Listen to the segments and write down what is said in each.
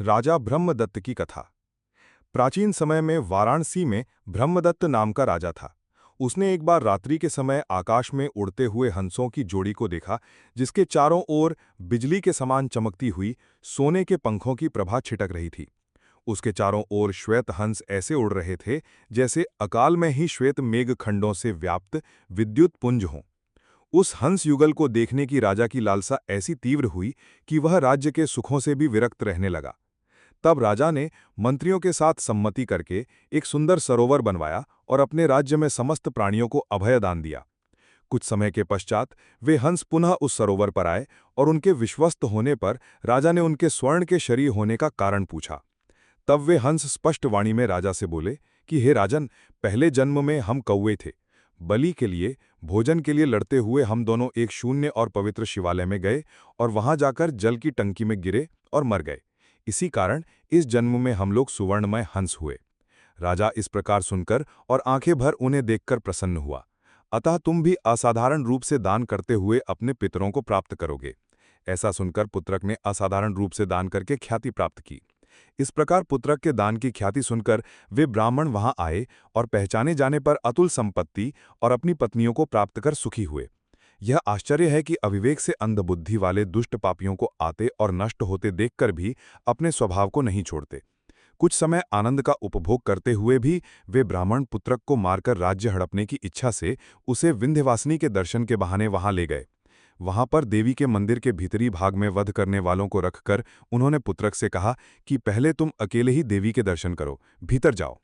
राजा ब्रह्मदत्त की कथा। प्राचीन समय में वाराणसी में ब्रह्मदत्त नाम का राजा था। उसने एक बार रात्रि के समय आकाश में उड़ते हुए हंसों की जोड़ी को देखा, जिसके चारों ओर बिजली के समान चमकती हुई सोने के पंखों की प्रभा छिटक रही थी। उसके चारों ओर श्वेत हंस ऐसे उड़ रहे थे जैसे अकाल में ही श्वेत मेघखंडों से व्याप्त विद्युत पुंज हों। उस हंस युगल को देखने की राजा की लालसा ऐसी तीव्र हुई कि वह राज्य के सुखों से भी विरक्त रहने लगा। तब राजा ने मंत्रियों के साथ सम्मति करके एक सुंदर सरोवर बनवाया और अपने राज्य में समस्त प्राणियों को अभयदान दिया। कुछ समय के पश्चात वे हंस पुनः उस सरोवर पर आए और उनके विश्वस्त होने पर राजा ने उनके स्वर्ण के शरीर होने का कारण पूछा। तब वे हंस स्पष्ट वाणी में राजा से बोले कि हे राजन, पहले जन्म में हम कौवे थे। बलि के लिए, भोजन के लिए लड़ते हुए हम दोनों एक शून्य और पवित्र शिवालय में गए और वहां जाकर जल की टंकी में गिरे और मर गए। इसी कारण इस जन्म में हम लोग सुवर्णमय हंस हुए। राजा इस प्रकार सुनकर और आंखें भर उन्हें देखकर प्रसन्न हुआ। अतः तुम भी असाधारण रूप से दान करते हुए अपने पितरों को प्राप्त करोगे। ऐसा सुनकर पुत्रक ने असाधारण रूप से दान करके ख्याति प्राप्त की। इस प्रकार पुत्रक के दान की ख्याति सुनकर वे ब्राह्मण वहां आए और पहचाने जाने पर अतुल संपत्ति और अपनी पत्नियों को प्राप्त कर सुखी हुए। यह आश्चर्य है कि अविवेक से अंधबुद्धि वाले दुष्ट पापियों को आते और नष्ट होते देखकर भी अपने स्वभाव को नहीं छोड़ते। कुछ समय आनंद का उपभोग करते हुए भी वे ब्राह्मण पुत्रक को मारकर राज्य हड़पने की इच्छा से उसे विंध्यवासिनी के दर्शन के बहाने वहां ले गए। वहां पर देवी के मंदिर के भीतरी भाग में वध करने वालों को रखकर उन्होंने पुत्रक से कहा कि पहले तुम अकेले ही देवी के दर्शन करो, भीतर जाओ।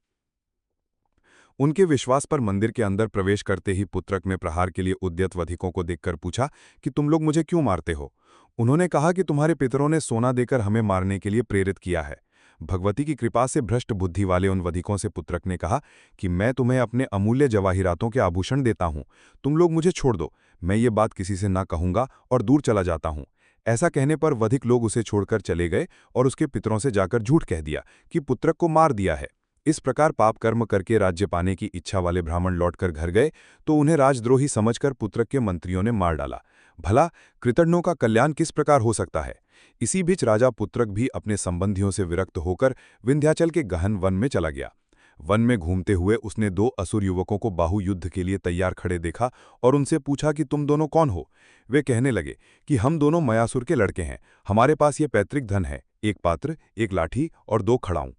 उनके विश्वास पर मंदिर के अंदर प्रवेश करते ही पुत्रक ने प्रहार के लिए उद्यत वधिकों को देखकर पूछा कि तुम लोग मुझे क्यों मारते हो। उन्होंने कहा कि तुम्हारे पितरों ने सोना देकर हमें मारने के लिए प्रेरित किया है। भगवती की कृपा से भ्रष्ट बुद्धि वाले उन वधिकों से पुत्रक ने कहा कि मैं तुम्हें अपने अमूल्य जवाहिरातों के आभूषण देता हूं, तुम लोग मुझे छोड़ दो, मैं ये बात किसी से ना कहूंगा और दूर चला जाता हूं। ऐसा कहने पर वधिक लोग उसे छोड़कर चले गए और उसके पितरों से जाकर झूठ कह दिया कि पुत्रक को मार दिया है। इस प्रकार पाप कर्म करके राज्य पाने की इच्छा वाले ब्राह्मण लौटकर घर गए तो उन्हें राजद्रोही समझकर पुत्रक के मंत्रियों ने मार डाला। भला कृतज्ञों का कल्याण किस प्रकार हो सकता है। इसी बीच राजा पुत्रक भी अपने संबंधियों से विरक्त होकर विंध्याचल के गहन वन में चला गया। वन में घूमते हुए उसने दो असुर युवकों को बाहु युद्ध के लिए तैयार खड़े देखा और उनसे पूछा कि तुम दोनों कौन हो। वे कहने लगे कि हम दोनों मयासुर के लड़के हैं, हमारे पास ये पैतृक धन है, एक पात्र, एक लाठी और दो खड़ाऊं।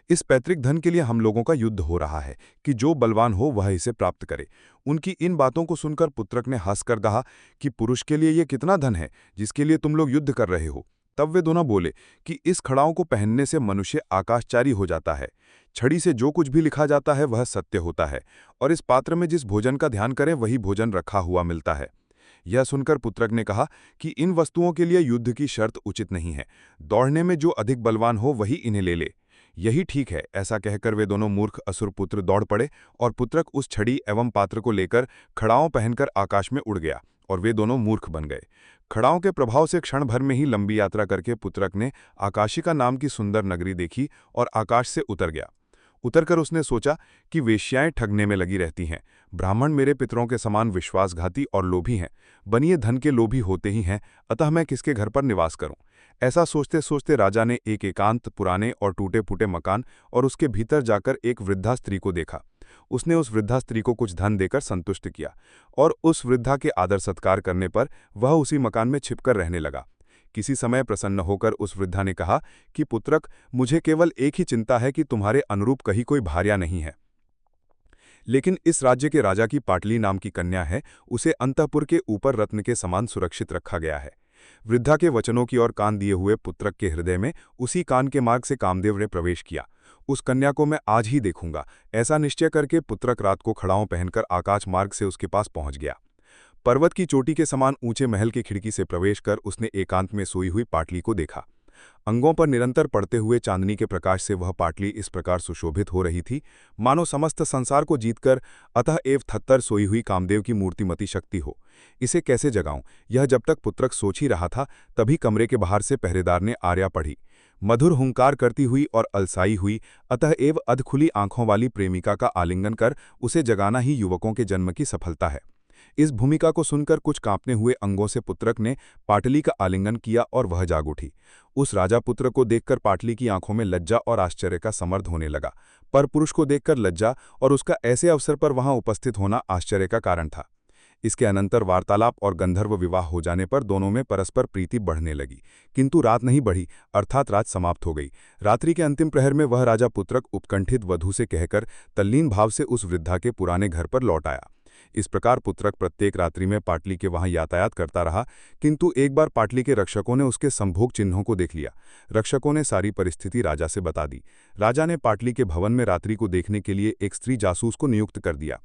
इस पैतृक धन के लिए हम लोगों का युद्ध हो रहा है कि जो बलवान हो वह इसे प्राप्त करे। उनकी इन बातों को सुनकर पुत्रक ने हंसकर कहा कि पुरुष के लिए ये कितना धन है जिसके लिए तुम लोग युद्ध कर रहे हो। तब वे दोनों बोले कि इस खड़ाओं को पहनने से मनुष्य आकाशचारी हो जाता है। छड़ी से जो कुछ भी लिखा जाता है वह सत्य होता है और इस पात्र में जिस भोजन का ध्यान करें वही भोजन रखा हुआ मिलता है। यह सुनकर पुत्रक ने कहा कि इन वस्तुओं के लिए युद्ध की शर्त उचित नहीं है, दौड़ने में जो अधिक बलवान हो वही इन्हें ले ले। यही ठीक है। ऐसा कहकर वे दोनों मूर्ख असुर पुत्र दौड़ पड़े और पुत्रक उस छड़ी एवं पात्र को लेकर खड़ाओं पहनकर आकाश में उड़ गया और वे दोनों मूर्ख बन गए। खड़ाओं के प्रभाव से क्षण भर में ही लंबी यात्रा करके पुत्रक ने आकाशिका नाम की सुंदर नगरी देखी और आकाश से उतर गया। उतरकर उसने सोचा कि वेश्याएं ठगने में लगी रहती हैं, ब्राह्मण मेरे पितरों के समान विश्वासघाती और लोभी हैं, बनिए धन के लोभी होते ही हैं, अतः मैं किसके घर पर निवास करूं। ऐसा सोचते सोचते राजा ने एक एकांत पुराने और टूटे फूटे मकान और उसके भीतर जाकर एक वृद्धा स्त्री को देखा। उसने उस वृद्धा स्त्री को कुछ धन देकर संतुष्ट किया और उस वृद्धा के आदर सत्कार करने पर वह उसी मकान में छिपकर रहने लगा। किसी समय प्रसन्न होकर उस वृद्धा ने कहा कि पुत्रक, मुझे केवल एक ही चिंता है कि तुम्हारे अनुरूप कहीं कोई भार्या नहीं है। लेकिन इस राज्य के राजा की पाटली नाम की कन्या है, उसे अंतःपुर के ऊपर रत्न के समान सुरक्षित रखा गया है। वृद्धा के वचनों की ओर कान दिए हुए पुत्रक के हृदय में उसी कान के मार्ग से कामदेव ने प्रवेश किया। उस कन्या को मैं आज ही देखूंगा, ऐसा निश्चय करके पुत्रक रात को खड़ाओं पहनकर आकाश मार्ग से उसके पास पहुंच गया। पर्वत की चोटी के समान ऊंचे महल की खिड़की से प्रवेश कर उसने एकांत में सोई हुई पाटली को देखा। अंगों पर निरंतर पड़ते हुए चांदनी के प्रकाश से वह पाटली इस प्रकार सुशोभित हो रही थी मानो समस्त संसार को जीतकर अतः एव थत्तर सोई हुई कामदेव की मूर्तिमती शक्ति हो। इसे कैसे जगाऊं, यह जब तक पुत्रक सोच ही रहा था तभी कमरे के बाहर से पहरेदार ने आर्या पढ़ी। मधुर हुंकार करती हुई और अलसाई हुई अतः एव अधखुली आंखों वाली प्रेमिका का आलिंगन कर उसे जगाना ही युवकों के जन्म की सफलता है। इस भूमिका को सुनकर कुछ कांपने हुए अंगों से पुत्रक ने पाटली का आलिंगन किया और वह जाग उठी। उस राजा पुत्र को देखकर पाटली की आंखों में लज्जा और आश्चर्य का समर्द होने लगा। पर पुरुष को देखकर लज्जा और उसका ऐसे अवसर पर वहां उपस्थित होना आश्चर्य का कारण था। इसके अनंतर वार्तालाप और गंधर्व विवाह हो जाने पर दोनों में परस्पर प्रीति बढ़ने लगी। किंतु रात नहीं बढ़ी, अर्थात रात समाप्त हो गई। रात्रि के अंतिम प्रहर में वह राजा पुत्रक उत्कंठित वधू से कहकर तल्लीन भाव से उस वृद्धा के पुराने घर पर लौट आया। इस प्रकार पुत्रक प्रत्येक रात्रि में पाटली के वहां यातायात करता रहा, किंतु एक बार पाटली के रक्षकों ने उसके संभोग चिन्हों को देख लिया। रक्षकों ने सारी परिस्थिति राजा से बता दी। राजा ने पाटली के भवन में रात्रि को देखने के लिए एक स्त्री जासूस को नियुक्त कर दिया।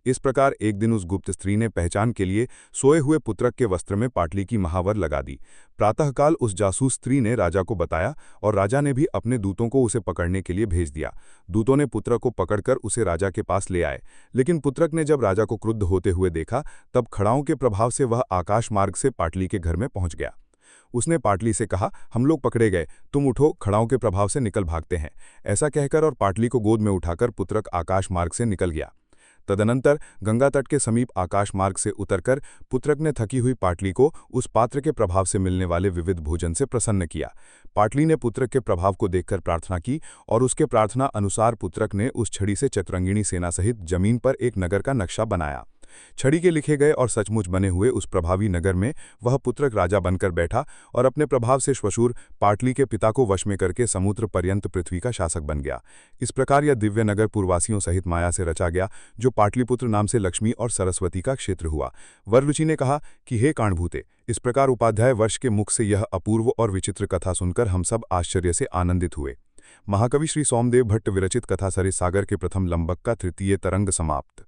इस प्रकार एक दिन उस गुप्त स्त्री ने पहचान के लिए सोए हुए पुत्रक के वस्त्र में पाटली की महावर लगा दी। प्रातःकाल उस जासूस स्त्री ने राजा को बताया और राजा ने भी अपने दूतों को उसे पकड़ने के लिए भेज दिया। दूतों ने पुत्रक को पकड़कर उसे राजा के पास ले आए, लेकिन पुत्रक ने जब राजा को क्रुद्ध होते हुए देखा तब खड़ाओं के प्रभाव से वह आकाश मार्ग से पाटली के घर में पहुंच गया। उसने पाटली से कहा, हम लोग पकड़े गए, तुम उठो, खड़ाओं के प्रभाव से निकल भागते हैं। ऐसा कहकर और पाटली को गोद में उठाकर पुत्रक आकाश मार्ग से निकल गया। तदनंतर गंगा तट के समीप आकाश मार्ग से उतरकर पुत्रक ने थकी हुई पाटली को उस पात्र के प्रभाव से मिलने वाले विविध भोजन से प्रसन्न किया। पाटली ने पुत्रक के प्रभाव को देखकर प्रार्थना की और उसके प्रार्थना अनुसार पुत्रक ने उस छड़ी से चतुरंगिणी सेना सहित जमीन पर एक नगर का नक्शा बनाया। छड़ी के लिखे गए और सचमुच बने हुए उस प्रभावी नगर में वह पुत्रक राजा बनकर बैठा और अपने प्रभाव से श्वशुर पाटली के पिता को वश में करके समुद्र पर्यंत पृथ्वी का शासक बन गया। इस प्रकार यह दिव्य नगर पूर्ववासियों सहित माया से रचा गया, जो पाटलिपुत्र नाम से लक्ष्मी और सरस्वती का क्षेत्र हुआ। वररुचि ने कहा कि हे काणभूते, इस प्रकार उपाध्याय वर्ष के मुख से यह अपूर्व और विचित्र कथा सुनकर हम सब आश्चर्य से आनंदित हुए। महाकवि श्री सोमदेव भट्ट विरचित कथा सरिस सागर के प्रथम लंबक का तृतीय तरंग समाप्त।